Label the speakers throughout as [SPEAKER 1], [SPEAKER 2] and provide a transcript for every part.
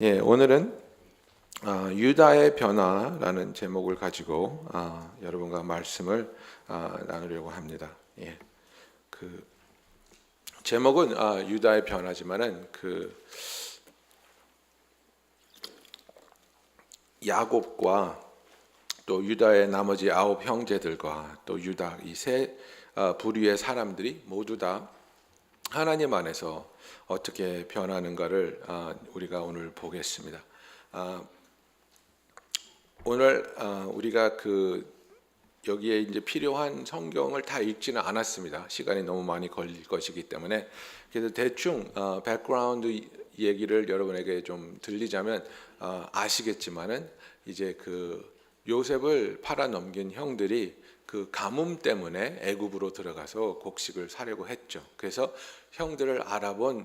[SPEAKER 1] 오늘은 유다의 변화라는 제목을 가지고 여러분과 말씀을 나누려고 합니다. 그 제목은 유다의 변화지만은 야곱과 또 유다의 나머지 9 형제들과 또 유다 이 세 부류의 사람들이 모두 다 하나님 안에서 어떻게 변하는가를 우리가 오늘 보겠습니다. 오늘 우리가 여기에 이제 필요한 성경을 다 읽지는 않았습니다. 시간이 너무 많이 걸릴 것이기 때문에. 그래서 대충 백그라운드 얘기를 여러분에게 좀 들리자면 아시겠지만은 이제 요셉을 팔아 넘긴 형들이 그 가뭄 때문에 애굽으로 들어가서 곡식을 사려고 했죠. 그래서 형들을 알아본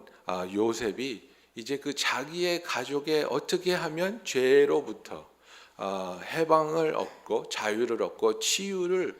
[SPEAKER 1] 요셉이 이제 자기의 가족에 어떻게 하면 죄로부터 해방을 얻고 자유를 얻고 치유를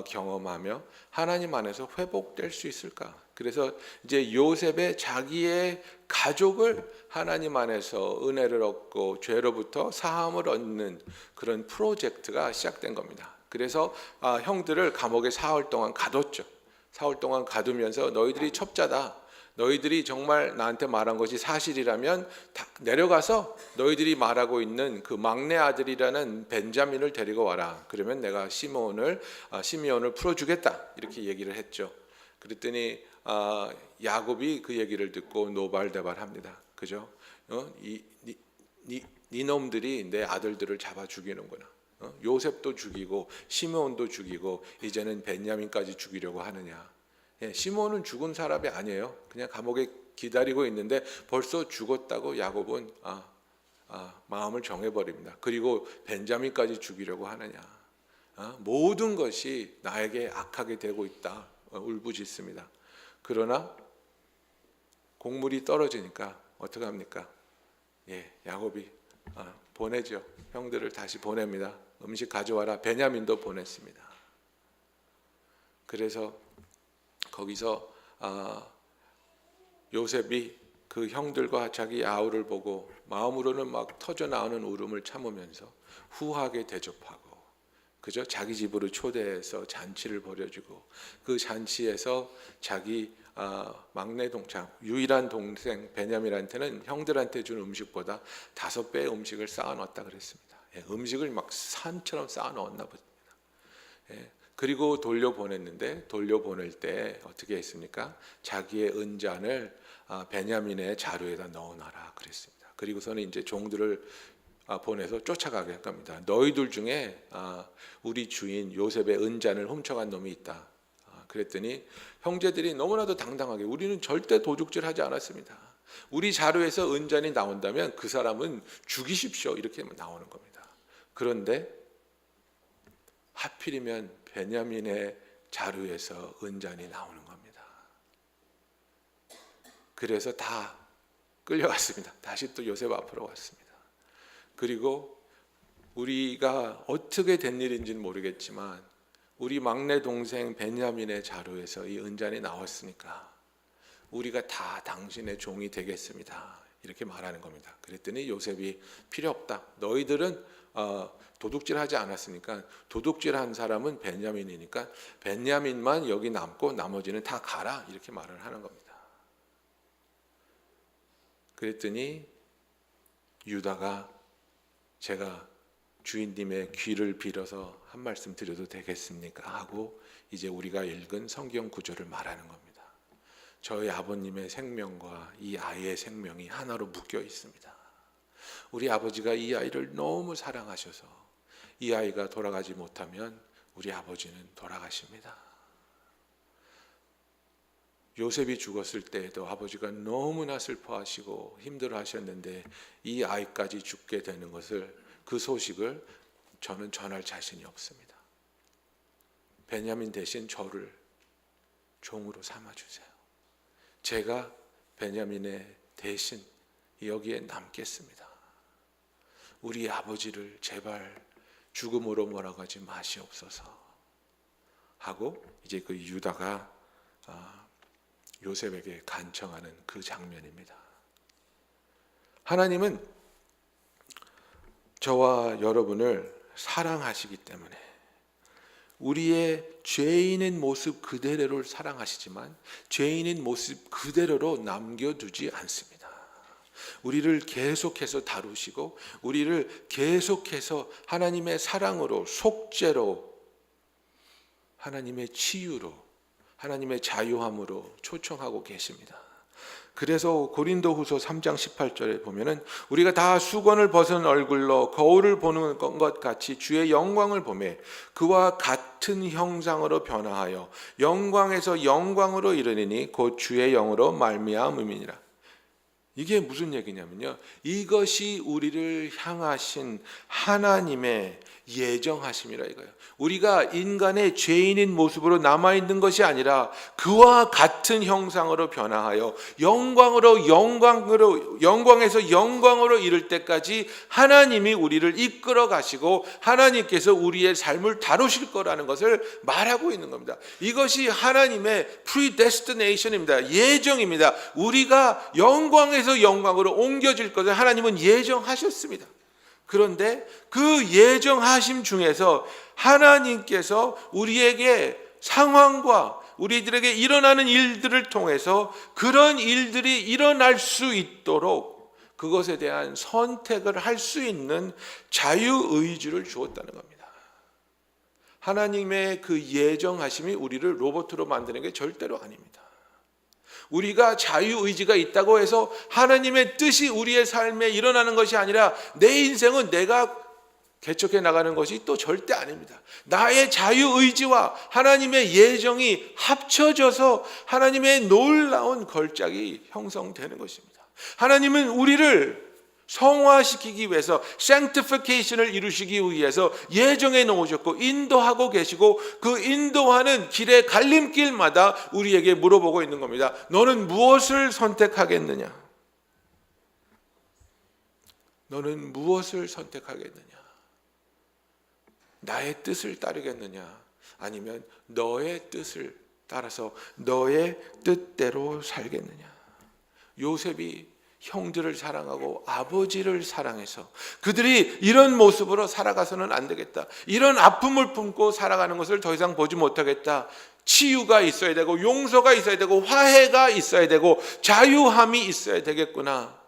[SPEAKER 1] 경험하며 하나님 안에서 회복될 수 있을까? 그래서 이제 요셉의 자기의 가족을 하나님 안에서 은혜를 얻고 죄로부터 사함을 얻는 그런 프로젝트가 시작된 겁니다. 그래서 형들을 감옥에 사흘 동안 가뒀죠. 사흘 동안 가두면서 너희들이 첩자다. 너희들이 정말 나한테 말한 것이 사실이라면 내려가서 너희들이 말하고 있는 그 막내 아들이라는 벤자민을 데리고 와라. 그러면 내가 시므온을 풀어주겠다. 이렇게 얘기를 했죠. 그랬더니 야곱이 그 얘기를 듣고 노발대발합니다. 그죠? 네 놈들이 내 아들들을 잡아 죽이는구나. 요셉도 죽이고 시므온도 죽이고 이제는 벤야민까지 죽이려고 하느냐. 시므온은 죽은 사람이 아니에요. 그냥 감옥에 기다리고 있는데 벌써 죽었다고 야곱은 마음을 정해버립니다. 그리고 벤자민까지 죽이려고 하느냐. 모든 것이 나에게 악하게 되고 있다. 울부짖습니다. 그러나 곡물이 떨어지니까 어떻게 합니까? 야곱이 보내죠. 형들을 다시 보냅니다. 음식 가져와라. 베냐민도 보냈습니다. 그래서 거기서 요셉이 그 형들과 자기 아우를 보고 마음으로는 막 터져 나오는 울음을 참으면서 후하게 대접하고, 그죠? 자기 집으로 초대해서 잔치를 벌여주고, 그 잔치에서 자기 막내 동창, 유일한 동생 베냐민한테는 형들한테 준 음식보다 5배의 음식을 쌓아놨다 그랬습니다. 음식을 막 산처럼 쌓아놓았나 봅니다. 그리고 돌려보냈는데, 돌려보낼 때 어떻게 했습니까? 자기의 은잔을 베냐민의 자루에다 넣어놔라 그랬습니다. 그리고서는 이제 종들을 보내서 쫓아가게 할 겁니다. 너희들 중에 우리 주인 요셉의 은잔을 훔쳐간 놈이 있다. 그랬더니 형제들이 너무나도 당당하게 우리는 절대 도둑질하지 않았습니다. 우리 자루에서 은잔이 나온다면 그 사람은 죽이십시오. 이렇게 나오는 겁니다. 그런데 하필이면 베냐민의 자루에서 은잔이 나오는 겁니다. 그래서 다 끌려갔습니다. 다시 또 요셉 앞으로 왔습니다. 그리고 우리가 어떻게 된 일인지는 모르겠지만 우리 막내 동생 베냐민의 자루에서 이 은잔이 나왔으니까 우리가 다 당신의 종이 되겠습니다. 이렇게 말하는 겁니다. 그랬더니 요셉이 필요 없다. 너희들은 도둑질하지 않았으니까 도둑질한 사람은 베냐민이니까 베냐민만 여기 남고 나머지는 다 가라. 이렇게 말을 하는 겁니다. 그랬더니 유다가 제가 주인님의 귀를 빌어서 한 말씀 드려도 되겠습니까? 하고 이제 우리가 읽은 성경 구절을 말하는 겁니다. 저희 아버님의 생명과 이 아이의 생명이 하나로 묶여 있습니다. 우리 아버지가 이 아이를 너무 사랑하셔서 이 아이가 돌아가지 못하면 우리 아버지는 돌아가십니다. 요셉이 죽었을 때에도 아버지가 너무나 슬퍼하시고 힘들어하셨는데 이 아이까지 죽게 되는 그 소식을 저는 전할 자신이 없습니다. 베냐민 대신 저를 종으로 삼아주세요. 제가 베냐민의 대신 여기에 남겠습니다. 우리 아버지를 제발 죽음으로 몰아가지 마시옵소서 하고 이제 그 유다가 요셉에게 간청하는 그 장면입니다. 하나님은 저와 여러분을 사랑하시기 때문에 우리의 죄인인 모습 그대로를 사랑하시지만 죄인인 모습 그대로로 남겨두지 않습니다. 우리를 계속해서 다루시고 우리를 계속해서 하나님의 사랑으로, 속죄로, 하나님의 치유로, 하나님의 자유함으로 초청하고 계십니다. 그래서 고린도후서 3장 18절에 보면은 우리가 다 수건을 벗은 얼굴로 거울을 보는 것 같이 주의 영광을 보매 그와 같은 형상으로 변화하여 영광에서 영광으로 이르리니 곧 주의 영으로 말미암음이니라. 이게 무슨 얘기냐면요, 이것이 우리를 향하신 하나님의 예정하심이라 이거예요. 우리가 인간의 죄인인 모습으로 남아있는 것이 아니라 그와 같은 형상으로 변화하여 영광에서 영광으로 이를 때까지 하나님이 우리를 이끌어 가시고 하나님께서 우리의 삶을 다루실 거라는 것을 말하고 있는 겁니다. 이것이 하나님의 predestination입니다. 예정입니다. 우리가 영광에서 영광으로 옮겨질 것을 하나님은 예정하셨습니다. 그런데 그 예정하심 중에서 하나님께서 우리에게 상황과 우리들에게 일어나는 일들을 통해서 그런 일들이 일어날 수 있도록 그것에 대한 선택을 할 수 있는 자유의지를 주었다는 겁니다. 하나님의 그 예정하심이 우리를 로봇으로 만드는 게 절대로 아닙니다. 우리가 자유의지가 있다고 해서 하나님의 뜻이 우리의 삶에 일어나는 것이 아니라 내 인생은 내가 개척해 나가는 것이 또 절대 아닙니다. 나의 자유의지와 하나님의 예정이 합쳐져서 하나님의 놀라운 걸작이 형성되는 것입니다. 하나님은 우리를 성화시키기 위해서 sanctification을 이루시기 위해서 예정해 놓으셨고 인도하고 계시고 그 인도하는 길의 갈림길마다 우리에게 물어보고 있는 겁니다. 너는 무엇을 선택하겠느냐? 너는 무엇을 선택하겠느냐? 나의 뜻을 따르겠느냐? 아니면 너의 뜻을 따라서 너의 뜻대로 살겠느냐? 요셉이 형들을 사랑하고 아버지를 사랑해서 그들이 이런 모습으로 살아가서는 안 되겠다. 이런 아픔을 품고 살아가는 것을 더 이상 보지 못하겠다. 치유가 있어야 되고 용서가 있어야 되고 화해가 있어야 되고 자유함이 있어야 되겠구나.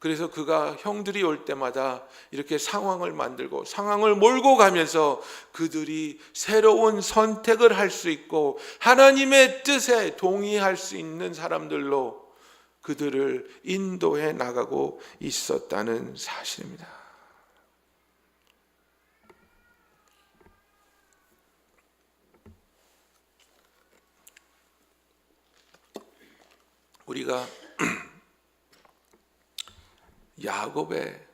[SPEAKER 1] 그래서 그가 형들이 올 때마다 이렇게 상황을 만들고 상황을 몰고 가면서 그들이 새로운 선택을 할 수 있고 하나님의 뜻에 동의할 수 있는 사람들로 그들을 인도해 나가고 있었다는 사실입니다. 우리가 야곱의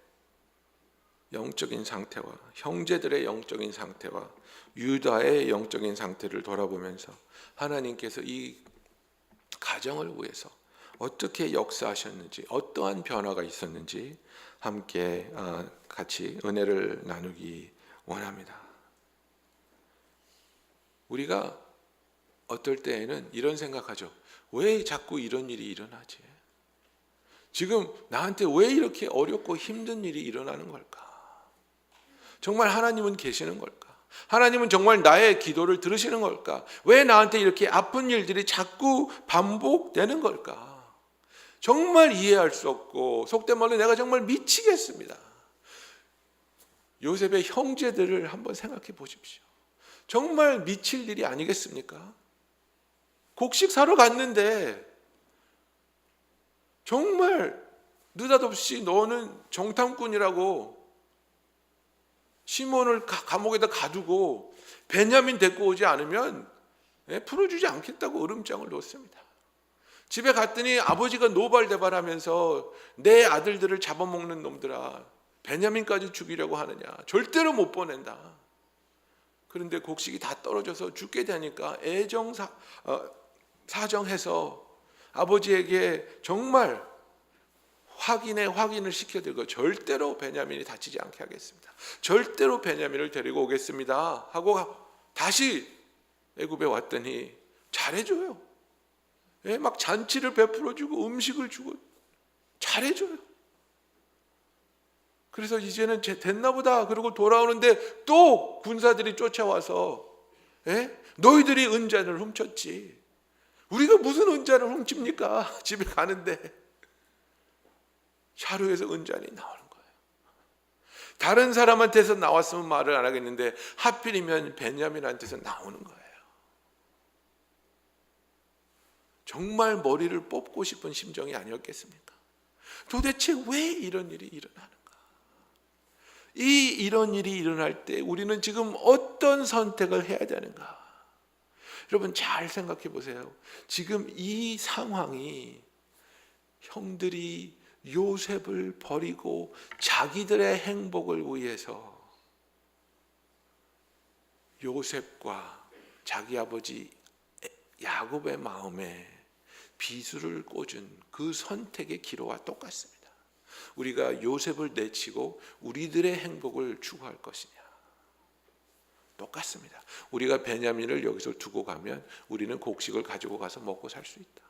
[SPEAKER 1] 영적인 상태와 형제들의 영적인 상태와 유다의 영적인 상태를 돌아보면서 하나님께서 이 가정을 위해서 어떻게 역사하셨는지, 어떠한 변화가 있었는지 함께 같이 은혜를 나누기 원합니다. 우리가 어떨 때에는 이런 생각하죠. 왜 자꾸 이런 일이 일어나지? 지금 나한테 왜 이렇게 어렵고 힘든 일이 일어나는 걸까? 정말 하나님은 계시는 걸까? 하나님은 정말 나의 기도를 들으시는 걸까? 왜 나한테 이렇게 아픈 일들이 자꾸 반복되는 걸까? 정말 이해할 수 없고 속된 말로 내가 정말 미치겠습니다. 요셉의 형제들을 한번 생각해 보십시오. 정말 미칠 일이 아니겠습니까? 곡식 사러 갔는데 정말 느닷없이 너는 정탐꾼이라고 시몬을 감옥에다 가두고 베냐민 데리고 오지 않으면 풀어주지 않겠다고 으름장을 놓습니다. 집에 갔더니 아버지가 노발대발하면서 내 아들들을 잡아먹는 놈들아 베냐민까지 죽이려고 하느냐, 절대로 못 보낸다. 그런데 곡식이 다 떨어져서 죽게 되니까 사정해서 아버지에게 정말 확인을 시켜드리고 절대로 베냐민이 다치지 않게 하겠습니다. 절대로 베냐민을 데리고 오겠습니다 하고 다시 애굽에 왔더니 잘해줘요. 막 잔치를 베풀어주고 음식을 주고 잘해줘요. 그래서 이제는 됐나 보다 그러고 돌아오는데 또 군사들이 쫓아와서 너희들이 은잔을 훔쳤지. 우리가 무슨 은잔을 훔칩니까? 집에 가는데 자루에서 은잔이 나오는 거예요. 다른 사람한테서 나왔으면 말을 안 하겠는데 하필이면 베냐민한테서 나오는 거예요. 정말 머리를 뽑고 싶은 심정이 아니었겠습니까? 도대체 왜 이런 일이 일어나는가? 이런 일이 일어날 때 우리는 지금 어떤 선택을 해야 되는가? 여러분 잘 생각해 보세요. 지금 이 상황이 형들이 요셉을 버리고 자기들의 행복을 위해서 요셉과 자기 아버지 야곱의 마음에 비수를 꽂은 그 선택의 기로와 똑같습니다. 우리가 요셉을 내치고 우리들의 행복을 추구할 것이냐, 똑같습니다. 우리가 베냐민을 여기서 두고 가면 우리는 곡식을 가지고 가서 먹고 살 수 있다.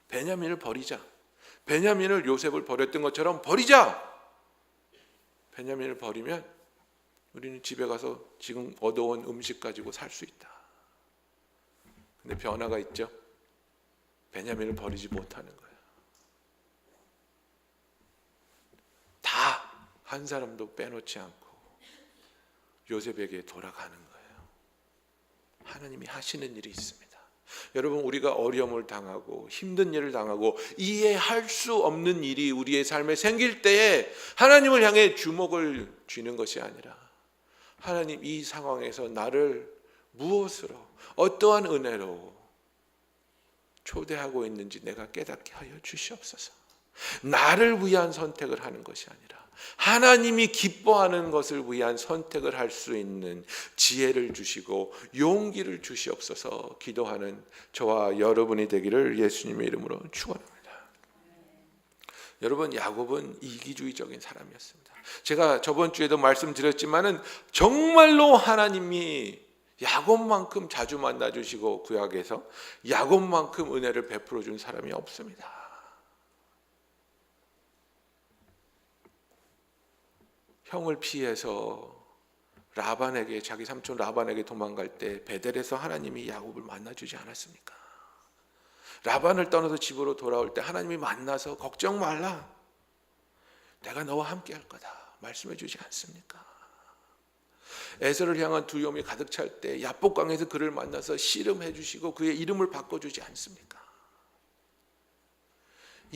[SPEAKER 1] 베냐민을 버리자. 베냐민을 요셉을 버렸던 것처럼 버리자. 베냐민을 버리면 우리는 집에 가서 지금 얻어온 음식 가지고 살 수 있다. 근데 변화가 있죠. 베냐민을 버리지 못하는 거예요. 다 한 사람도 빼놓지 않고 요셉에게 돌아가는 거예요. 하나님이 하시는 일이 있습니다. 여러분 우리가 어려움을 당하고 힘든 일을 당하고 이해할 수 없는 일이 우리의 삶에 생길 때에 하나님을 향해 주먹을 쥐는 것이 아니라 하나님 이 상황에서 나를 무엇으로 어떠한 은혜로 초대하고 있는지 내가 깨닫게 하여 주시옵소서. 나를 위한 선택을 하는 것이 아니라 하나님이 기뻐하는 것을 위한 선택을 할 수 있는 지혜를 주시고 용기를 주시옵소서 기도하는 저와 여러분이 되기를 예수님의 이름으로 축원합니다. 여러분 야곱은 이기주의적인 사람이었습니다. 제가 저번 주에도 말씀드렸지만은 정말로 하나님이 야곱만큼 자주 만나주시고 구약에서 야곱만큼 은혜를 베풀어 준 사람이 없습니다. 형을 피해서 라반에게 자기 삼촌 라반에게 도망갈 때 베델에서 하나님이 야곱을 만나주지 않았습니까? 라반을 떠나서 집으로 돌아올 때 하나님이 만나서 걱정 말라, 내가 너와 함께 할 거다 말씀해 주지 않습니까? 에서를 향한 두려움이 가득 찰 때 야복강에서 그를 만나서 씨름해 주시고 그의 이름을 바꿔주지 않습니까?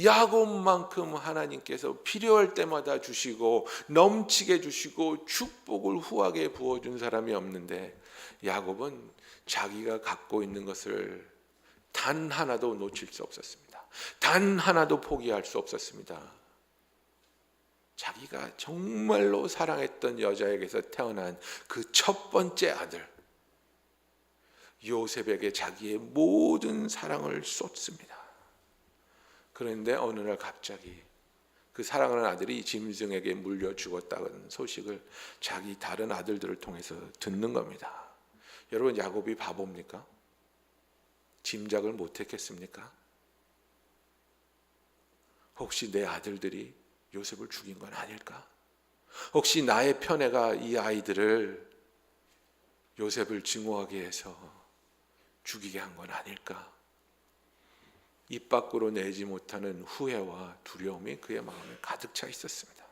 [SPEAKER 1] 야곱만큼 하나님께서 필요할 때마다 주시고 넘치게 주시고 축복을 후하게 부어준 사람이 없는데 야곱은 자기가 갖고 있는 것을 단 하나도 놓칠 수 없었습니다. 단 하나도 포기할 수 없었습니다. 자기가 정말로 사랑했던 여자에게서 태어난 그 첫 번째 아들 요셉에게 자기의 모든 사랑을 쏟습니다. 그런데 어느 날 갑자기 그 사랑하는 아들이 짐승에게 물려 죽었다는 소식을 자기 다른 아들들을 통해서 듣는 겁니다. 여러분 야곱이 바보입니까? 짐작을 못했겠습니까? 혹시 내 아들들이 요셉을 죽인 건 아닐까? 혹시 나의 편애가 이 아이들을 요셉을 증오하게 해서 죽이게 한 건 아닐까? 입 밖으로 내지 못하는 후회와 두려움이 그의 마음에 가득 차 있었습니다.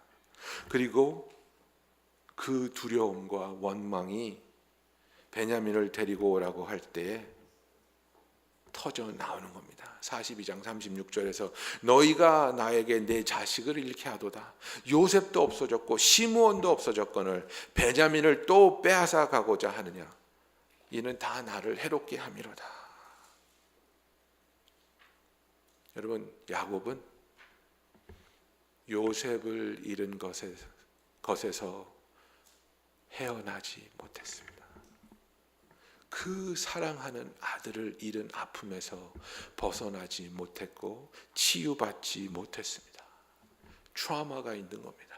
[SPEAKER 1] 그리고 그 두려움과 원망이 베냐민을 데리고 오라고 할 때에 터져 나오는 겁니다. 42장 36절에서 너희가 나에게 내 자식을 잃게 하도다. 요셉도 없어졌고 시므온도 없어졌거늘 베냐민을 또 빼앗아 가고자 하느냐. 이는 다 나를 해롭게 함이로다. 여러분 야곱은 요셉을 잃은 것에서 헤어나지 못했습니다. 그 사랑하는 아들을 잃은 아픔에서 벗어나지 못했고 치유받지 못했습니다. 트라우마가 있는 겁니다.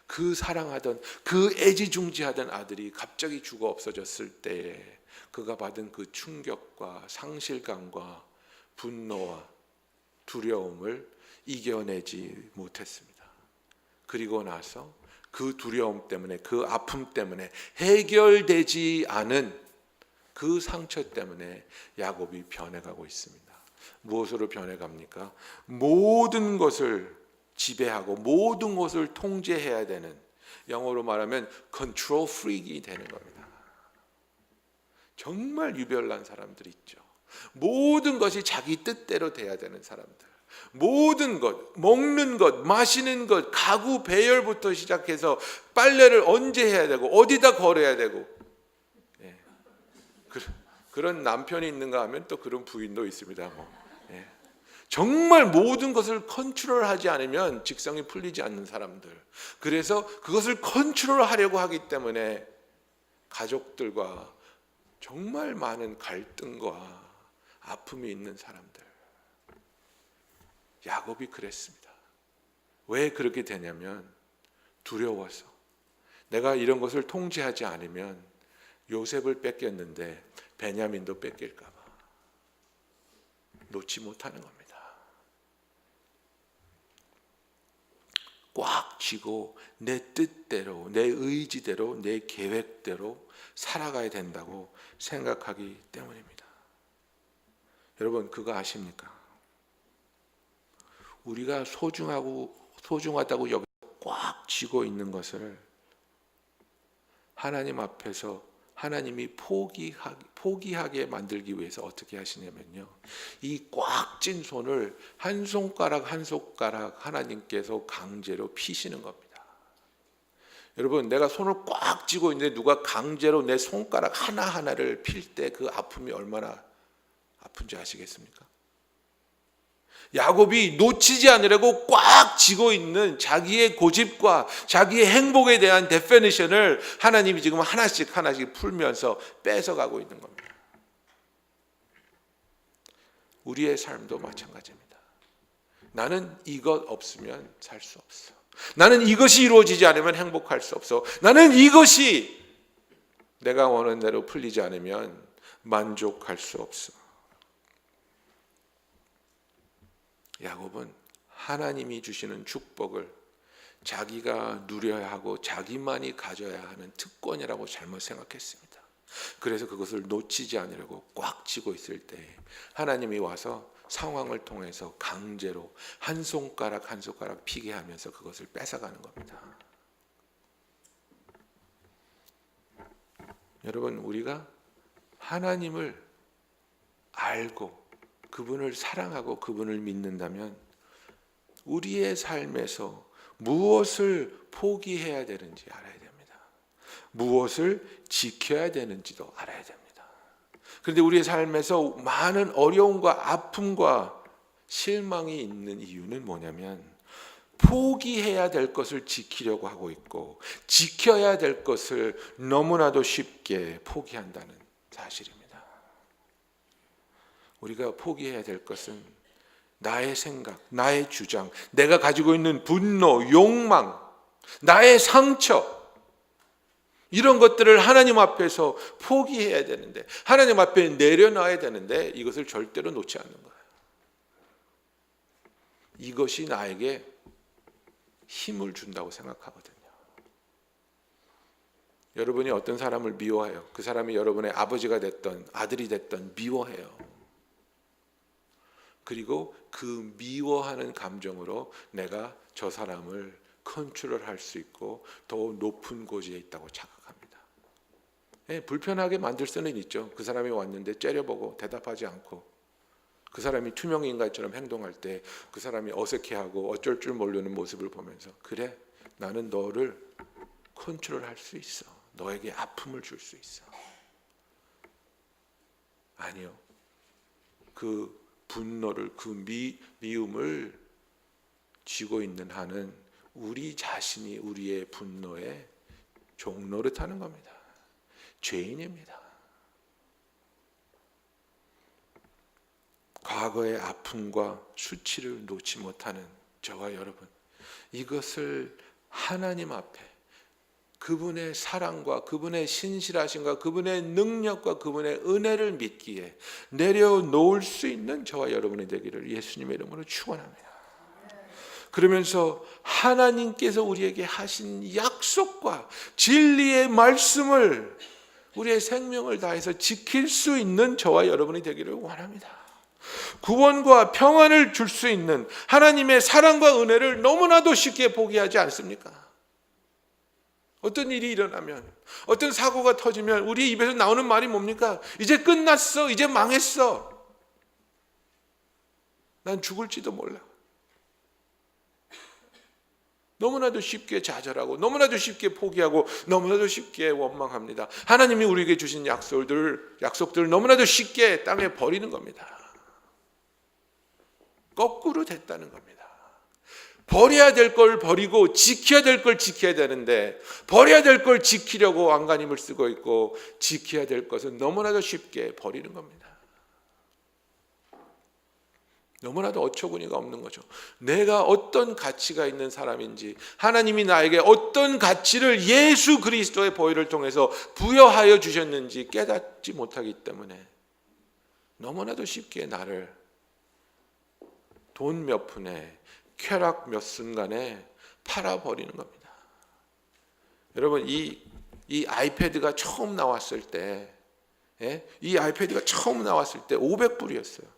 [SPEAKER 1] 그 사랑하던 그 애지중지하던 아들이 갑자기 죽어 없어졌을 때에 그가 받은 그 충격과 상실감과 분노와 두려움을 이겨내지 못했습니다. 그리고 나서 그 두려움 때문에, 그 아픔 때문에, 해결되지 않은 그 상처 때문에 야곱이 변해가고 있습니다. 무엇으로 변해갑니까? 모든 것을 지배하고 모든 것을 통제해야 되는, 영어로 말하면 control freak이 되는 겁니다. 정말 유별난 사람들이 있죠. 모든 것이 자기 뜻대로 돼야 되는 사람들. 모든 것, 먹는 것, 마시는 것, 가구 배열부터 시작해서 빨래를 언제 해야 되고 어디다 걸어야 되고, 예. 그런 남편이 있는가 하면 또 그런 부인도 있습니다. 예. 정말 모든 것을 컨트롤하지 않으면 직성이 풀리지 않는 사람들. 그래서 그것을 컨트롤하려고 하기 때문에 가족들과 정말 많은 갈등과 아픔이 있는 사람들. 야곱이 그랬습니다. 왜 그렇게 되냐면 두려워서. 내가 이런 것을 통제하지 않으면 요셉을 뺏겼는데 베냐민도 뺏길까 봐 놓지 못하는 겁니다. 꽉 쥐고 내 뜻대로, 내 의지대로, 내 계획대로 살아가야 된다고 생각하기 때문입니다. 여러분, 그거 아십니까? 우리가 소중하다고 여기서 꽉 쥐고 있는 것을 하나님 앞에서 하나님이 포기하게 만들기 위해서 어떻게 하시냐면요, 이 꽉 찐 손을 한 손가락 한 손가락 하나님께서 강제로 피시는 겁니다. 여러분, 내가 손을 꽉 쥐고 있는데 누가 강제로 내 손가락 하나하나를 필 때 그 아픔이 얼마나 아픈지 아시겠습니까? 야곱이 놓치지 않으려고 꽉 쥐고 있는 자기의 고집과 자기의 행복에 대한 데피니션을 하나님이 지금 하나씩 풀면서 뺏어가고 있는 겁니다. 우리의 삶도 마찬가지입니다. 나는 이것 없으면 살 수 없어. 나는 이것이 이루어지지 않으면 행복할 수 없어. 나는 이것이 내가 원하는 대로 풀리지 않으면 만족할 수 없어. 야곱은 하나님이 주시는 축복을 자기가 누려야 하고 자기만이 가져야 하는 특권이라고 잘못 생각했습니다. 그래서 그것을 놓치지 않으려고 꽉 쥐고 있을 때 하나님이 와서 상황을 통해서 강제로 한 손가락 한 손가락 피게 하면서 그것을 뺏어가는 겁니다. 여러분, 우리가 하나님을 알고 그분을 사랑하고 그분을 믿는다면 우리의 삶에서 무엇을 포기해야 되는지 알아야 됩니다. 무엇을 지켜야 되는지도 알아야 됩니다. 그런데 우리의 삶에서 많은 어려움과 아픔과 실망이 있는 이유는 뭐냐면 포기해야 될 것을 지키려고 하고 있고 지켜야 될 것을 너무나도 쉽게 포기한다는 사실입니다. 우리가 포기해야 될 것은 나의 생각, 나의 주장, 내가 가지고 있는 분노, 욕망, 나의 상처, 이런 것들을 하나님 앞에서 포기해야 되는데, 하나님 앞에 내려놔야 되는데 이것을 절대로 놓지 않는 거예요. 이것이 나에게 힘을 준다고 생각하거든요. 여러분이 어떤 사람을 미워해요. 그 사람이 여러분의 아버지가 됐던 아들이 됐던 미워해요. 그리고 그 미워하는 감정으로 내가 저 사람을 컨트롤할 수 있고 더 높은 고지에 있다고 착각합니다. 예, 불편하게 만들 수는 있죠. 그 사람이 왔는데 째려보고 대답하지 않고 그 사람이 투명인간처럼 행동할 때 그 사람이 어색해하고 어쩔 줄 모르는 모습을 보면서 그래, 나는 너를 컨트롤할 수 있어. 너에게 아픔을 줄 수 있어. 아니요. 그 분노를, 그 미움을 쥐고 있는 한은 우리 자신이 우리의 분노의 종노릇하는 겁니다. 죄인입니다. 과거의 아픔과 수치를 놓지 못하는 저와 여러분, 이것을 하나님 앞에 그분의 사랑과 그분의 신실하심과 그분의 능력과 그분의 은혜를 믿기에 내려놓을 수 있는 저와 여러분이 되기를 예수님의 이름으로 축원합니다. 그러면서 하나님께서 우리에게 하신 약속과 진리의 말씀을 우리의 생명을 다해서 지킬 수 있는 저와 여러분이 되기를 원합니다. 구원과 평안을 줄 수 있는 하나님의 사랑과 은혜를 너무나도 쉽게 포기하지 않습니까? 어떤 일이 일어나면, 어떤 사고가 터지면 우리 입에서 나오는 말이 뭡니까? 이제 끝났어, 이제 망했어, 난 죽을지도 몰라. 너무나도 쉽게 좌절하고 너무나도 쉽게 포기하고 너무나도 쉽게 원망합니다. 하나님이 우리에게 주신 약속들을 너무나도 쉽게 땅에 버리는 겁니다. 거꾸로 됐다는 겁니다. 버려야 될 걸 버리고 지켜야 될 걸 지켜야 되는데, 버려야 될 걸 지키려고 안간힘을 쓰고 있고 지켜야 될 것은 너무나도 쉽게 버리는 겁니다. 너무나도 어처구니가 없는 거죠. 내가 어떤 가치가 있는 사람인지, 하나님이 나에게 어떤 가치를 예수 그리스도의 보혈을 통해서 부여하여 주셨는지 깨닫지 못하기 때문에 너무나도 쉽게 나를 돈 몇 푼에 쾌락 몇 순간에 팔아버리는 겁니다. 여러분, 이 아이패드가 처음 나왔을 때, 이 아이패드가 처음 나왔을 때 500불이었어요.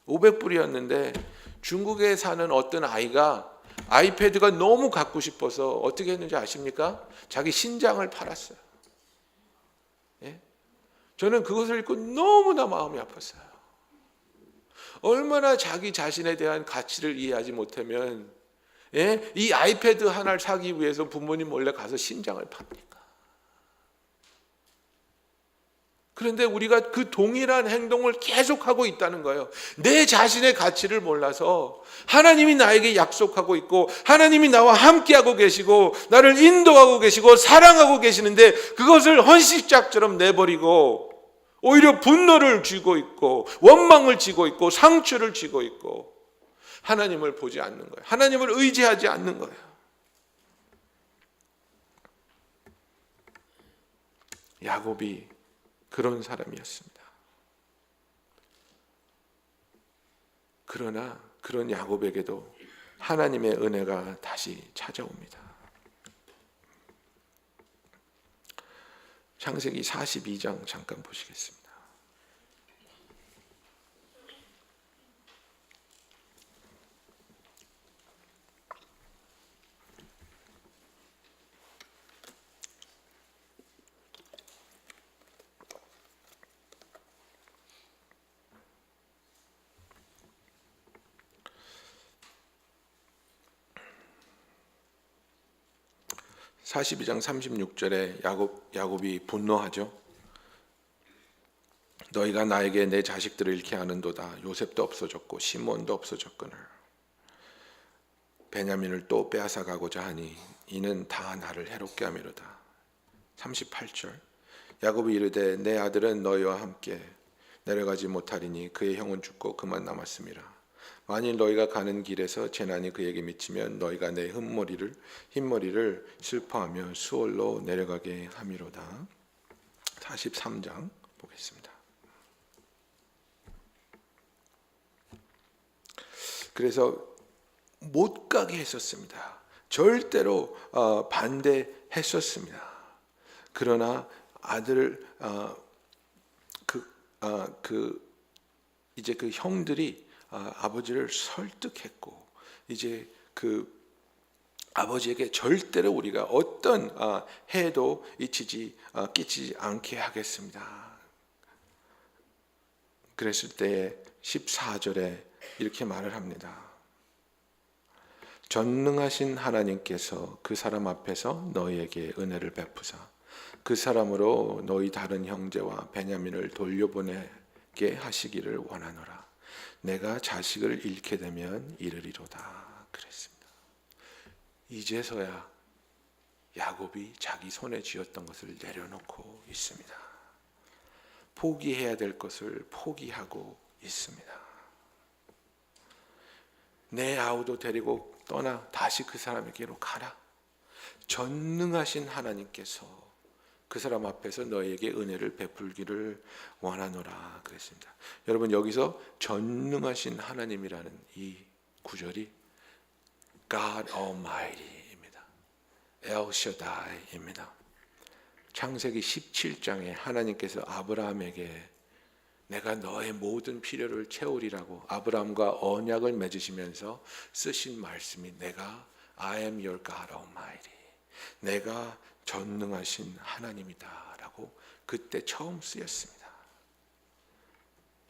[SPEAKER 1] 500불이었는데 중국에 사는 어떤 아이가 아이패드가 너무 갖고 싶어서 어떻게 했는지 아십니까? 자기 신장을 팔았어요. 저는 그것을 읽고 너무나 마음이 아팠어요. 얼마나 자기 자신에 대한 가치를 이해하지 못하면 이 아이패드 하나를 사기 위해서 부모님 몰래 가서 신장을 팝니까? 그런데 우리가 그 동일한 행동을 계속하고 있다는 거예요. 내 자신의 가치를 몰라서 하나님이 나에게 약속하고 있고 하나님이 나와 함께하고 계시고 나를 인도하고 계시고 사랑하고 계시는데 그것을 헌신짝처럼 내버리고 오히려 분노를 쥐고 있고 원망을 쥐고 있고 상처를 쥐고 있고 하나님을 보지 않는 거예요. 하나님을 의지하지 않는 거예요. 야곱이 그런 사람이었습니다. 그러나 그런 야곱에게도 하나님의 은혜가 다시 찾아옵니다. 창세기 42장 잠깐 보시겠습니다. (42장) 36절에 야곱이 분노하죠. 너희가 나에게 내 자식들을 잃게 하는도다. 요셉도 없어졌고 시몬도 없어졌거늘 베냐민을 또 빼앗아 가고자 하니 이는 다 나를 해롭게 함이로다. 38절 야곱이 이르되 내 아들은 너희와 함께 내려가지 못하리니 그의 형은 죽고 그만 남았음이라. 만일 너희가 가는 길에서 재난이 그에게 미치면 너희가 내 흰머리를 슬퍼하며 수월로 내려가게 함이로다. 43장 보겠습니다. 그래서 못 가게 했었습니다. 절대로 반대했었습니다. 그러나 아들 이제 그 형들이 아버지를 설득했고 이제 그 아버지에게 절대로 우리가 어떤 해도 끼치지 않게 하겠습니다. 그랬을 때에 14절에 이렇게 말을 합니다. 전능하신 하나님께서 그 사람 앞에서 너희에게 은혜를 베푸사 그 사람으로 너희 다른 형제와 베냐민을 돌려보내게 하시기를 원하노라. 내가 자식을 잃게 되면 이르리로다. 그랬습니다. 이제서야 야곱이 자기 손에 쥐었던 것을 내려놓고 있습니다. 포기해야 될 것을 포기하고 있습니다. 내 아우도 데리고 떠나 다시 그 사람에게로 가라. 전능하신 하나님께서 그 사람 앞에서 너에게 은혜를 베풀기를 원하노라 그랬습니다. 여러분, 여기서 전능하신 하나님이라는 이 구절이 God Almighty입니다. El Shaddai입니다. 창세기 17장에 하나님께서 아브라함에게 내가 너의 모든 필요를 채우리라고 아브라함과 언약을 맺으시면서 쓰신 말씀이 내가 I am your God Almighty. 내가 전능하신 하나님이다 라고 그때 처음 쓰였습니다.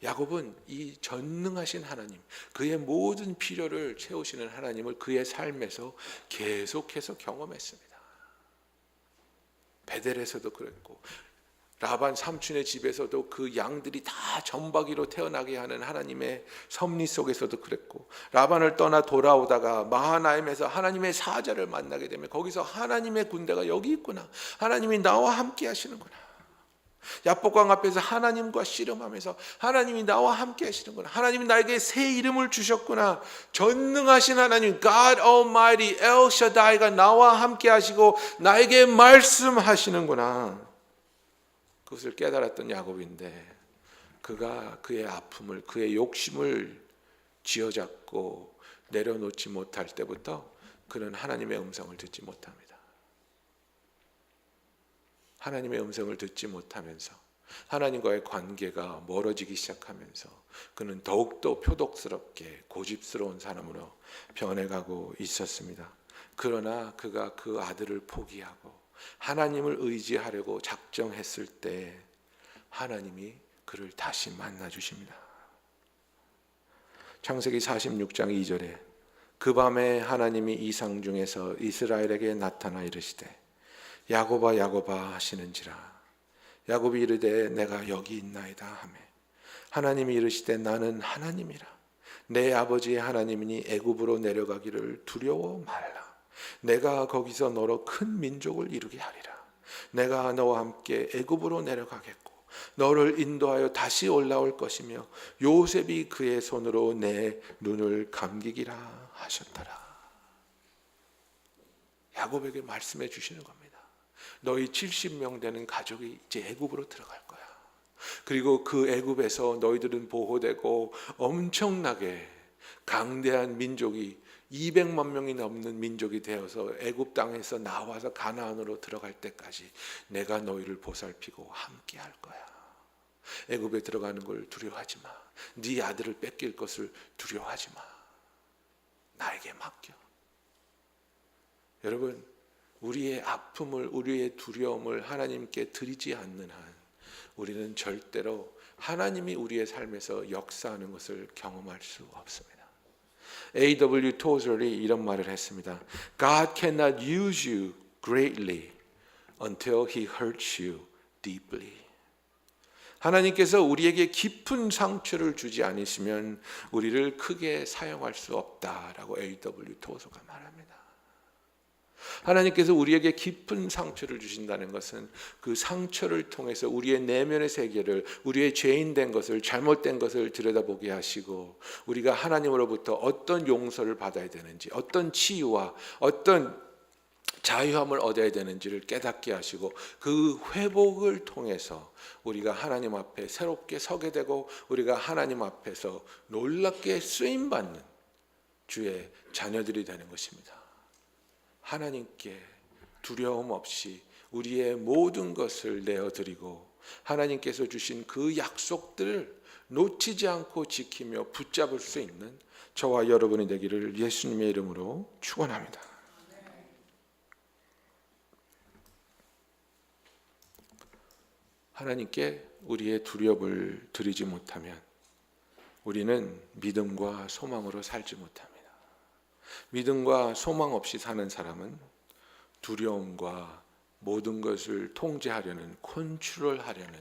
[SPEAKER 1] 야곱은 이 전능하신 하나님, 그의 모든 필요를 채우시는 하나님을 그의 삶에서 계속해서 경험했습니다. 베델에서도 그랬고 라반 삼촌의 집에서도 그 양들이 다 점박이로 태어나게 하는 하나님의 섭리 속에서도 그랬고, 라반을 떠나 돌아오다가 마하나임에서 하나님의 사자를 만나게 되면 거기서 하나님의 군대가 여기 있구나, 하나님이 나와 함께 하시는구나, 야복강 앞에서 하나님과 씨름하면서 하나님이 나와 함께 하시는구나, 하나님이 나에게 새 이름을 주셨구나, 전능하신 하나님 God Almighty El Shaddai가 나와 함께 하시고 나에게 말씀하시는구나, 그것을 깨달았던 야곱인데, 그가 그의 아픔을, 그의 욕심을 쥐어잡고 내려놓지 못할 때부터 그는 하나님의 음성을 듣지 못합니다. 하나님의 음성을 듣지 못하면서 하나님과의 관계가 멀어지기 시작하면서 그는 더욱더 표독스럽게 고집스러운 사람으로 변해가고 있었습니다. 그러나 그가 그 아들을 포기하고 하나님을 의지하려고 작정했을 때 하나님이 그를 다시 만나 주십니다. 창세기 46장 2절에 그 밤에 하나님이 이상 중에서 이스라엘에게 나타나 이르시되 야곱아 야곱아 하시는지라. 야곱이 이르되 내가 여기 있나이다 하매 하나님이 이르시되 나는 하나님이라. 내 아버지의 하나님이니 애굽으로 내려가기를 두려워 말라. 내가 거기서 너로 큰 민족을 이루게 하리라. 내가 너와 함께 애굽으로 내려가겠고 너를 인도하여 다시 올라올 것이며 요셉이 그의 손으로 내 눈을 감기기라 하셨더라. 야곱에게 말씀해 주시는 겁니다. 너희 70명 되는 가족이 이제 애굽으로 들어갈 거야. 그리고 그 애굽에서 너희들은 보호되고 엄청나게 강대한 민족이 200만 명이 넘는 민족이 되어서 애굽 땅에서 나와서 가나안으로 들어갈 때까지 내가 너희를 보살피고 함께 할 거야. 애굽에 들어가는 걸 두려워하지 마. 네 아들을 뺏길 것을 두려워하지 마. 나에게 맡겨. 여러분, 우리의 아픔을, 우리의 두려움을 하나님께 드리지 않는 한 우리는 절대로 하나님이 우리의 삶에서 역사하는 것을 경험할 수 없습니다. A.W. 토절이 이런 말을 했습니다. God cannot use you greatly until He hurts you deeply. 하나님께서 우리에게 깊은 상처를 주지 않으시면 우리를 크게 사용할 수 없다라고 A.W. 토저가 말합니다. 하나님께서 우리에게 깊은 상처를 주신다는 것은 그 상처를 통해서 우리의 내면의 세계를, 우리의 죄인된 것을, 잘못된 것을 들여다보게 하시고 우리가 하나님으로부터 어떤 용서를 받아야 되는지, 어떤 치유와 어떤 자유함을 얻어야 되는지를 깨닫게 하시고 그 회복을 통해서 우리가 하나님 앞에 새롭게 서게 되고 우리가 하나님 앞에서 놀랍게 쓰임받는 주의 자녀들이 되는 것입니다. 하나님께 두려움 없이 우리의 모든 것을 내어드리고 하나님께서 주신 그 약속들을 놓치지 않고 지키며 붙잡을 수 있는 저와 여러분이 되기를 예수님의 이름으로 축원합니다. 하나님께 우리의 두려움을 드리지 못하면 우리는 믿음과 소망으로 살지 못합니다. 믿음과 소망 없이 사는 사람은 두려움과 모든 것을 통제하려는, 컨트롤하려는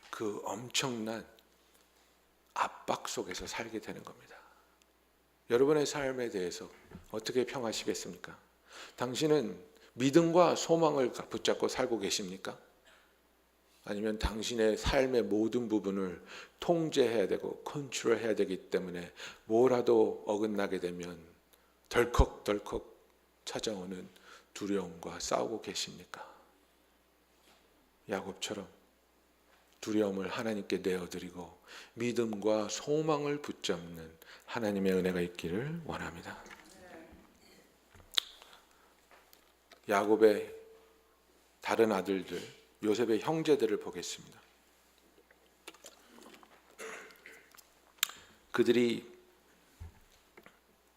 [SPEAKER 1] 그 엄청난 압박 속에서 살게 되는 겁니다. 여러분의 삶에 대해서 어떻게 평하시겠습니까? 당신은 믿음과 소망을 붙잡고 살고 계십니까? 아니면 당신의 삶의 모든 부분을 통제해야 되고 컨트롤해야 되기 때문에 뭐라도 어긋나게 되면 덜컥덜컥 찾아오는 두려움과 싸우고 계십니까? 야곱처럼 두려움을 하나님께 내어드리고 믿음과 소망을 붙잡는 하나님의 은혜가 있기를 원합니다. 야곱의 다른 아들들, 요셉의 형제들을 보겠습니다. 그들이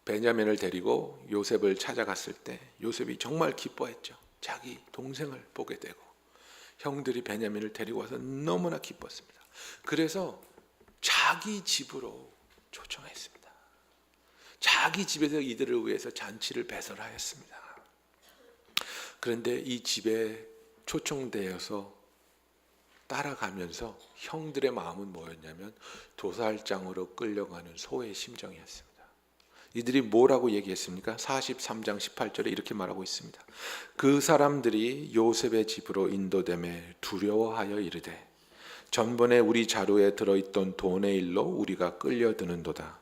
[SPEAKER 1] 베냐민을 데리고 요셉을 찾아갔을 때 요셉이 정말 기뻐했죠. 자기 동생을 보게 되고 형들이 베냐민을 데리고 와서 너무나 기뻤습니다. 그래서 자기 집으로 초청했습니다. 자기 집에서 이들을 위해서 잔치를 배설하였습니다. 그런데 이 집에 초청되어서 따라가면서 형들의 마음은 뭐였냐면 도살장으로 끌려가는 소의 심정이었습니다. 이들이 뭐라고 얘기했습니까? 43장 18절에 이렇게 말하고 있습니다. 그 사람들이 요셉의 집으로 인도됨에 두려워하여 이르되 전번에 우리 자루에 들어있던 돈의 일로 우리가 끌려드는도다.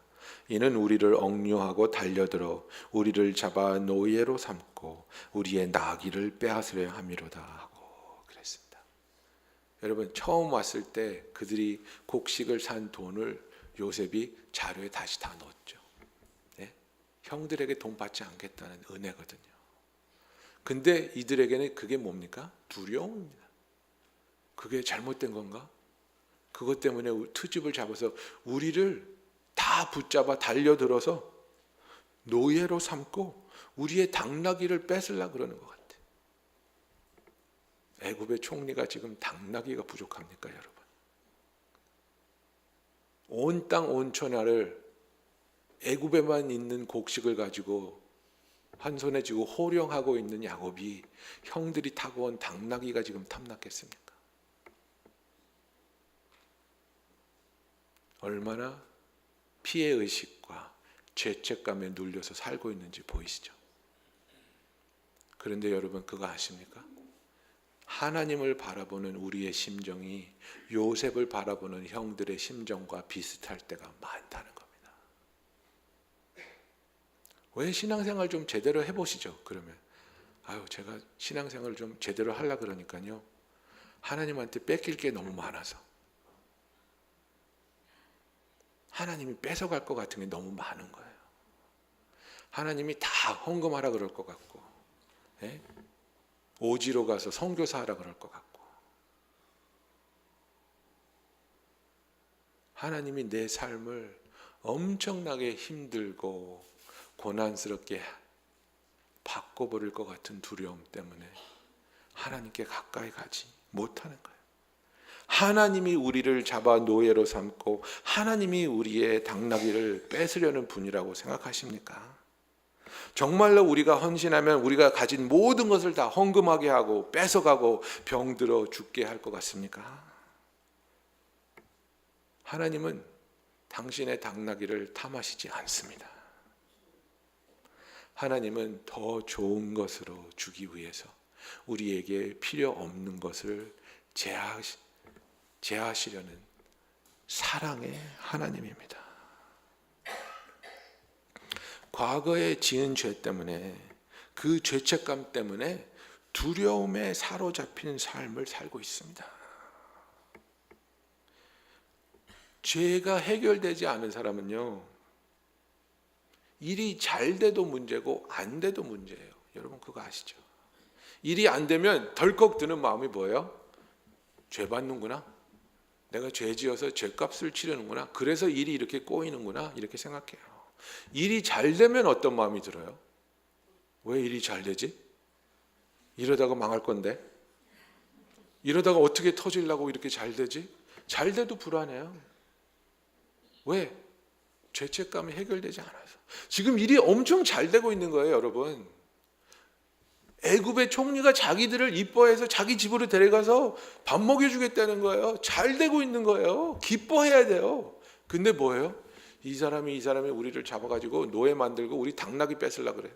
[SPEAKER 1] 이는 우리를 억류하고 달려들어 우리를 잡아 노예로 삼고 우리의 나귀를 빼앗으려 함이로다 하고 그랬습니다. 여러분, 처음 왔을 때 그들이 곡식을 산 돈을 요셉이 자루에 다시 다 넣었죠. 네? 형들에게 돈 받지 않겠다는 은혜거든요. 근데 이들에게는 그게 뭡니까? 두려움입니다. 그게 잘못된 건가? 그것 때문에 트집을 잡아서 우리를 다 붙잡아 달려들어서 노예로 삼고 우리의 당나귀를 뺏으려고 그러는 것 같아요. 애굽의 총리가 지금 당나귀가 부족합니까, 여러분? 온 땅 온천하를 애굽에만 있는 곡식을 가지고 한 손에 쥐고 호령하고 있는 야곱이 형들이 타고 온 당나귀가 지금 탐났겠습니까? 얼마나 피해의식과 죄책감에 눌려서 살고 있는지 보이시죠? 그런데 여러분, 그거 아십니까? 하나님을 바라보는 우리의 심정이 요셉을 바라보는 형들의 심정과 비슷할 때가 많다는 겁니다. 왜 신앙생활 좀 제대로 해보시죠? 그러면 제가 신앙생활을 좀 제대로 하려고 그러니까요, 하나님한테 뺏길 게 너무 많아서, 하나님이 뺏어갈 것 같은 게 너무 많은 거예요. 하나님이 다 헌금하라 그럴 것 같고, 예? 오지로 가서 선교사 하라 그럴 것 같고, 하나님이 내 삶을 엄청나게 힘들고 고난스럽게 바꿔버릴 것 같은 두려움 때문에 하나님께 가까이 가지 못하는 거예요. 하나님이 우리를 잡아 노예로 삼고 하나님이 우리의 당나귀를 뺏으려는 분이라고 생각하십니까? 정말로 우리가 헌신하면 우리가 가진 모든 것을 다 헌금하게 하고 뺏어가고 병들어 죽게 할 것 같습니까? 하나님은 당신의 당나귀를 탐하시지 않습니다. 하나님은 더 좋은 것으로 주기 위해서 우리에게 필요 없는 것을 제하시려는 사랑의 하나님입니다. 과거에 지은 죄 때문에, 그 죄책감 때문에 두려움에 사로잡힌 삶을 살고 있습니다. 죄가 해결되지 않은 사람은요, 일이 잘 돼도 문제고 안 돼도 문제예요. 여러분 그거 아시죠? 일이 안 되면 덜컥 드는 마음이 뭐예요? 죄 받는구나. 내가 죄 지어서 죄값을 치르는구나. 그래서 일이 이렇게 꼬이는구나. 이렇게 생각해요. 일이 잘 되면 어떤 마음이 들어요? 왜 일이 잘 되지? 이러다가 망할 건데? 이러다가 어떻게 터지려고 이렇게 잘 되지? 잘 돼도 불안해요. 왜? 죄책감이 해결되지 않아서. 지금 일이 엄청 잘 되고 있는 거예요, 여러분. 애굽의 총리가 자기들을 이뻐해서 자기 집으로 데려가서 밥 먹여주겠다는 거예요. 잘 되고 있는 거예요. 기뻐해야 돼요. 근데 뭐예요? 이 사람이 우리를 잡아가지고 노예 만들고 우리 당나귀 뺏으려고 그래요.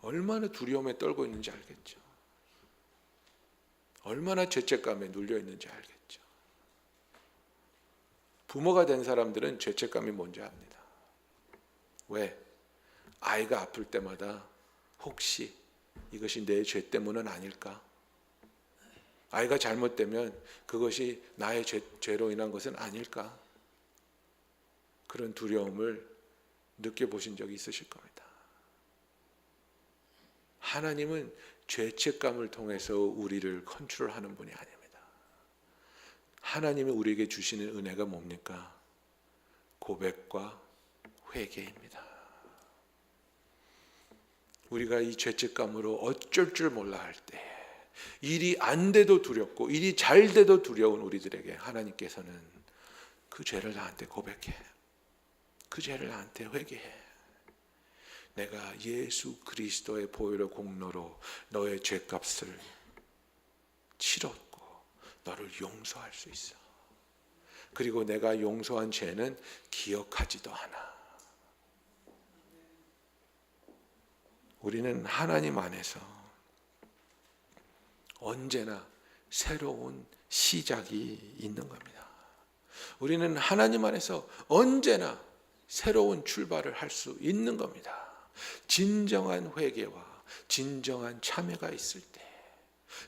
[SPEAKER 1] 얼마나 두려움에 떨고 있는지 알겠죠. 얼마나 죄책감에 눌려 있는지 알겠죠. 부모가 된 사람들은 죄책감이 뭔지 압니다. 왜? 아이가 아플 때마다 혹시 이것이 내 죄 때문은 아닐까? 아이가 잘못되면 그것이 나의 죄로 인한 것은 아닐까? 그런 두려움을 느껴보신 적이 있으실 겁니다. 하나님은 죄책감을 통해서 우리를 컨트롤하는 분이 아닙니다. 하나님이 우리에게 주시는 은혜가 뭡니까? 고백과 회개입니다. 우리가 이 죄책감으로 어쩔 줄 몰라 할 때, 일이 안 돼도 두렵고 일이 잘 돼도 두려운 우리들에게 하나님께서는 그 죄를 나한테 고백해. 그 죄를 나한테 회개해. 내가 예수 그리스도의 보혈의 공로로 너의 죄값을 치렀고 너를 용서할 수 있어. 그리고 내가 용서한 죄는 기억하지도 않아. 우리는 하나님 안에서 언제나 새로운 시작이 있는 겁니다. 우리는 하나님 안에서 언제나 새로운 출발을 할 수 있는 겁니다. 진정한 회개와 진정한 참회가 있을 때,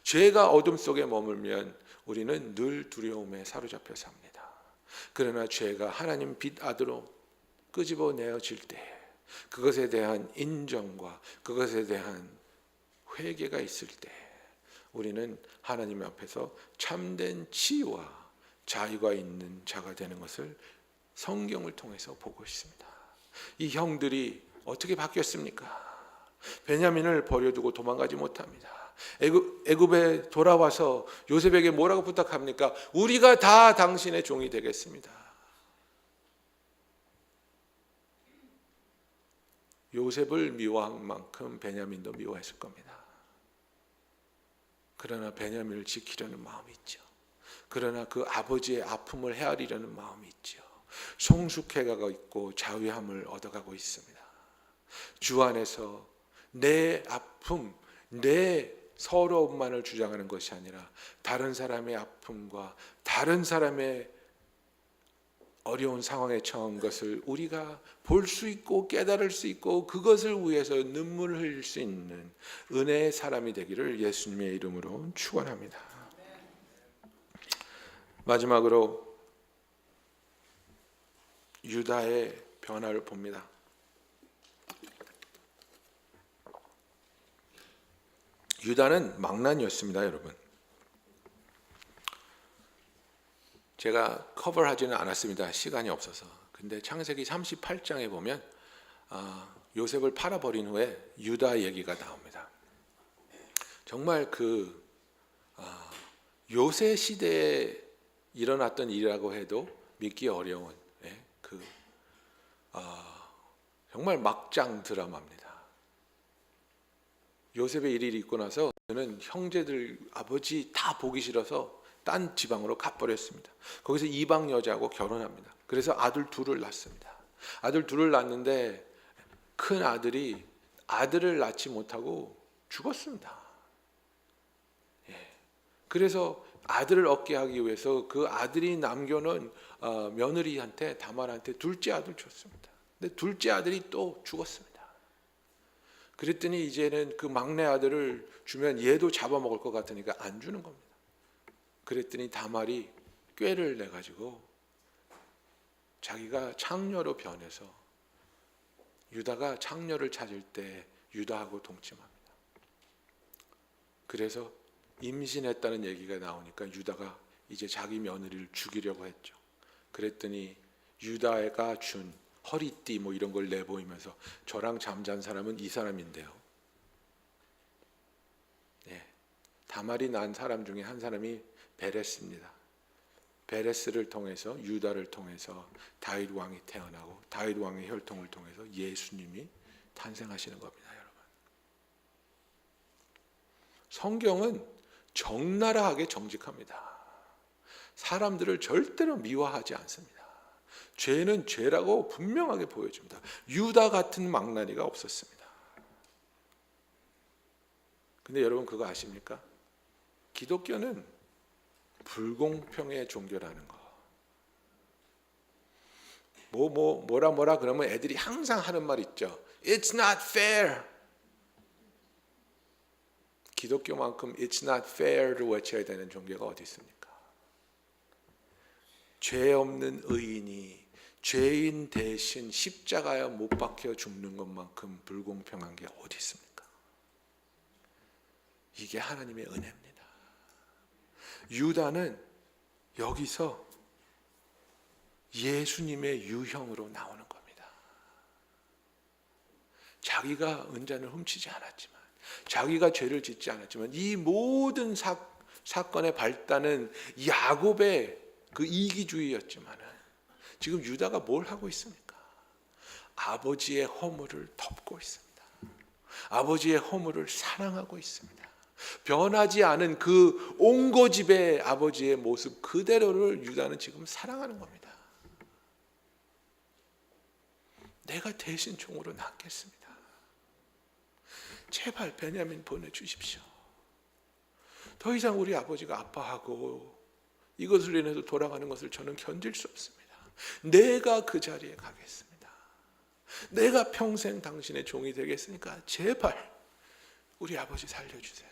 [SPEAKER 1] 죄가 어둠 속에 머물면 우리는 늘 두려움에 사로잡혀 삽니다. 그러나 죄가 하나님 빛 아들로 끄집어내어질 때, 그것에 대한 인정과 그것에 대한 회개가 있을 때, 우리는 하나님 앞에서 참된 치유와 자유가 있는 자가 되는 것을 성경을 통해서 보고 있습니다. 이 형들이 어떻게 바뀌었습니까? 베냐민을 버려두고 도망가지 못합니다. 애굽에 돌아와서 요셉에게 뭐라고 부탁합니까? 우리가 다 당신의 종이 되겠습니다. 요셉을 미워한 만큼 베냐민도 미워했을 겁니다. 그러나 베냐민을 지키려는 마음이 있죠. 그러나 그 아버지의 아픔을 헤아리려는 마음이 있죠. 성숙해가고 있고 자유함을 얻어가고 있습니다. 주 안에서 내 아픔, 내 서러움만을 주장하는 것이 아니라 다른 사람의 아픔과 다른 사람의 어려운 상황에 처한 것을 우리가 볼 수 있고 깨달을 수 있고 그것을 위해서 눈물을 흘릴 수 있는 은혜의 사람이 되기를 예수님의 이름으로 축원합니다. 마지막으로 유다의 변화를 봅니다. 유다는 망난이었습니다, 여러분. 제가 커버하지는 않았습니다. 시간이 없어서. 근데 창세기 38장에 보면 요셉을 팔아버린 후에 유다 얘기가 나옵니다. 정말 그 요새 시대에 일어났던 일이라고 해도 믿기 어려운 정말 막장 드라마입니다. 요셉의 일이 있고 나서 그는 형제들 아버지 다 보기 싫어서 딴 지방으로 가버렸습니다. 거기서 이방 여자하고 결혼합니다. 그래서 아들 둘을 낳습니다. 아들 둘을 낳는데 큰 아들이 아들을 낳지 못하고 죽었습니다. 그래서 아들을 얻게 하기 위해서 그 아들이 남겨놓은 며느리한테 다말한테 둘째 아들 줬습니다. 근데 둘째 아들이 또 죽었습니다. 그랬더니 이제는 그 막내 아들을 주면 얘도 잡아먹을 것 같으니까 안 주는 겁니다. 그랬더니 다말이 꾀를 내가지고 자기가 창녀로 변해서 유다가 창녀를 찾을 때 유다하고 동침합니다. 그래서 임신했다는 얘기가 나오니까 유다가 이제 자기 며느리를 죽이려고 했죠. 그랬더니 유다가 준 허리띠 뭐 이런 걸 내보이면서 저랑 잠잔 사람은 이 사람인데요. 다말이 낳은 사람 중에 한 사람이 베레스입니다. 베레스를 통해서 유다를 통해서 다윗 왕이 태어나고 다윗 왕의 혈통을 통해서 예수님이 탄생하시는 겁니다, 여러분. 성경은 적나라하게 정직합니다. 사람들을 절대로 미워하지 않습니다. 죄는 죄라고 분명하게 보여줍니다. 유다 같은 망나니가 없었습니다. 근데 여러분 그거 아십니까? 기독교는 불공평의 종교라는 거. 뭐라 그러면 애들이 항상 하는 말 있죠. It's not fair. 기독교만큼 It's not fair를 외쳐야 되는 종교가 어디 있습니까? 죄 없는 의인이 죄인 대신 십자가에 못 박혀 죽는 것만큼 불공평한 게 어디 있습니까? 이게 하나님의 은혜입니다. 유다는 여기서 예수님의 유형으로 나오는 겁니다. 자기가 은잔을 훔치지 않았지만, 자기가 죄를 짓지 않았지만, 이 모든 사건의 발단은 야곱의 그 이기주의였지만 지금 유다가 뭘 하고 있습니까? 아버지의 허물을 덮고 있습니다. 아버지의 허물을 사랑하고 있습니다. 변하지 않은 그 옹고집의 아버지의 모습 그대로를 유다는 지금 사랑하는 겁니다. 내가 대신 종으로 낳겠습니다. 제발 베냐민 보내주십시오. 더 이상 우리 아버지가 아파하고 이것을 인해서 돌아가는 것을 저는 견딜 수 없습니다. 내가 그 자리에 가겠습니다. 내가 평생 당신의 종이 되겠으니까 제발 우리 아버지 살려주세요.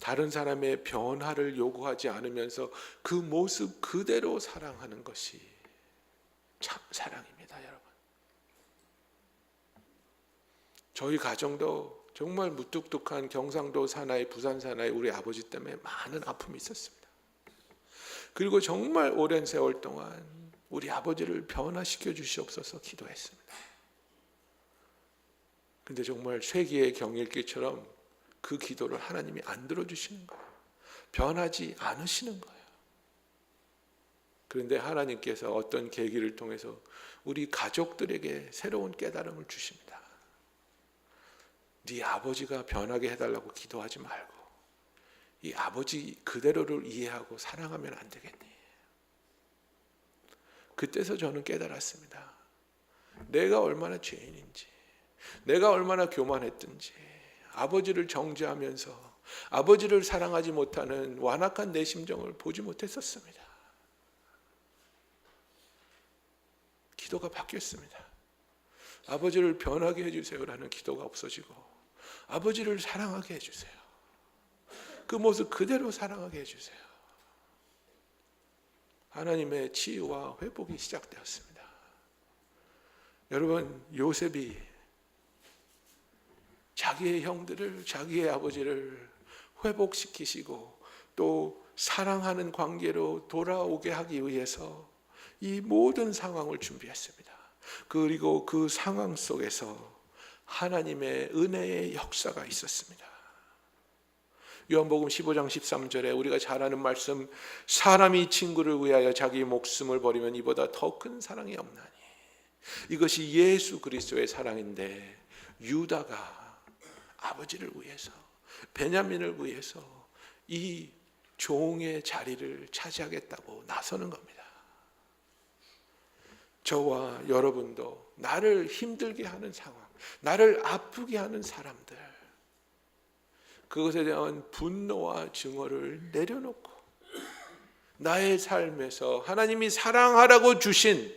[SPEAKER 1] 다른 사람의 변화를 요구하지 않으면서 그 모습 그대로 사랑하는 것이 참 사랑입니다, 여러분. 저희 가정도 정말 무뚝뚝한 경상도 사나이, 부산 사나이 우리 아버지 때문에 많은 아픔이 있었습니다. 그리고 정말 오랜 세월 동안 우리 아버지를 변화시켜 주시옵소서 기도했습니다. 근데 정말 쇠기의 경일기처럼 그 기도를 하나님이 안 들어주시는 거예요. 변하지 않으시는 거예요. 그런데 하나님께서 어떤 계기를 통해서 우리 가족들에게 새로운 깨달음을 주십니다. 네 아버지가 변하게 해달라고 기도하지 말고 이 아버지 그대로를 이해하고 사랑하면 안 되겠니? 그때서 저는 깨달았습니다. 내가 얼마나 죄인인지, 내가 얼마나 교만했든지, 아버지를 정죄하면서 아버지를 사랑하지 못하는 완악한 내 심정을 보지 못했었습니다. 기도가 바뀌었습니다. 아버지를 변하게 해주세요라는 기도가 없어지고 아버지를 사랑하게 해주세요. 그 모습 그대로 사랑하게 해주세요. 하나님의 치유와 회복이 시작되었습니다. 여러분, 요셉이 자기의 형들을, 자기의 아버지를 회복시키시고 또 사랑하는 관계로 돌아오게 하기 위해서 이 모든 상황을 준비했습니다. 그리고 그 상황 속에서 하나님의 은혜의 역사가 있었습니다. 요한복음 15장 13절에 우리가 잘 아는 말씀, 사람이 친구를 위하여 자기 목숨을 버리면 이보다 더 큰 사랑이 없나니. 이것이 예수 그리스도의 사랑인데 유다가 아버지를 위해서, 베냐민을 위해서 이 종의 자리를 차지하겠다고 나서는 겁니다. 저와 여러분도 나를 힘들게 하는 상황, 나를 아프게 하는 사람들, 그것에 대한 분노와 증오를 내려놓고 나의 삶에서 하나님이 사랑하라고 주신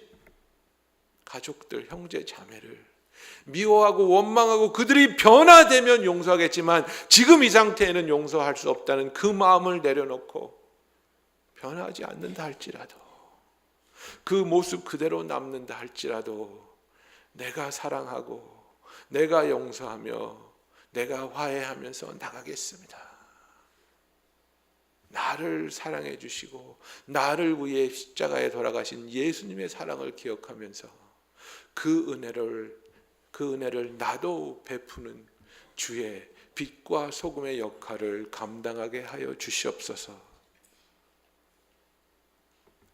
[SPEAKER 1] 가족들, 형제, 자매를 미워하고 원망하고 그들이 변화되면 용서하겠지만 지금 이 상태에는 용서할 수 없다는 그 마음을 내려놓고 변하지 않는다 할지라도, 그 모습 그대로 남는다 할지라도 내가 사랑하고 내가 용서하며 내가 화해하면서 나가겠습니다. 나를 사랑해 주시고 나를 위해 십자가에 돌아가신 예수님의 사랑을 기억하면서 그 은혜를 나도 베푸는 주의 빛과 소금의 역할을 감당하게 하여 주시옵소서.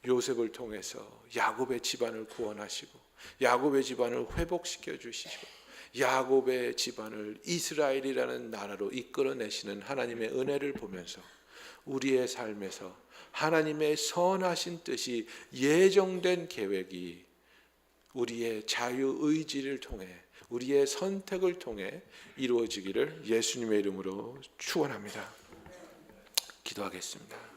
[SPEAKER 1] 요셉을 통해서 야곱의 집안을 구원하시고 야곱의 집안을 회복시켜 주시고 야곱의 집안을 이스라엘이라는 나라로 이끌어내시는 하나님의 은혜를 보면서 우리의 삶에서 하나님의 선하신 뜻이, 예정된 계획이 우리의 자유의지를 통해, 우리의 선택을 통해 이루어지기를 예수님의 이름으로 축원합니다. 기도하겠습니다.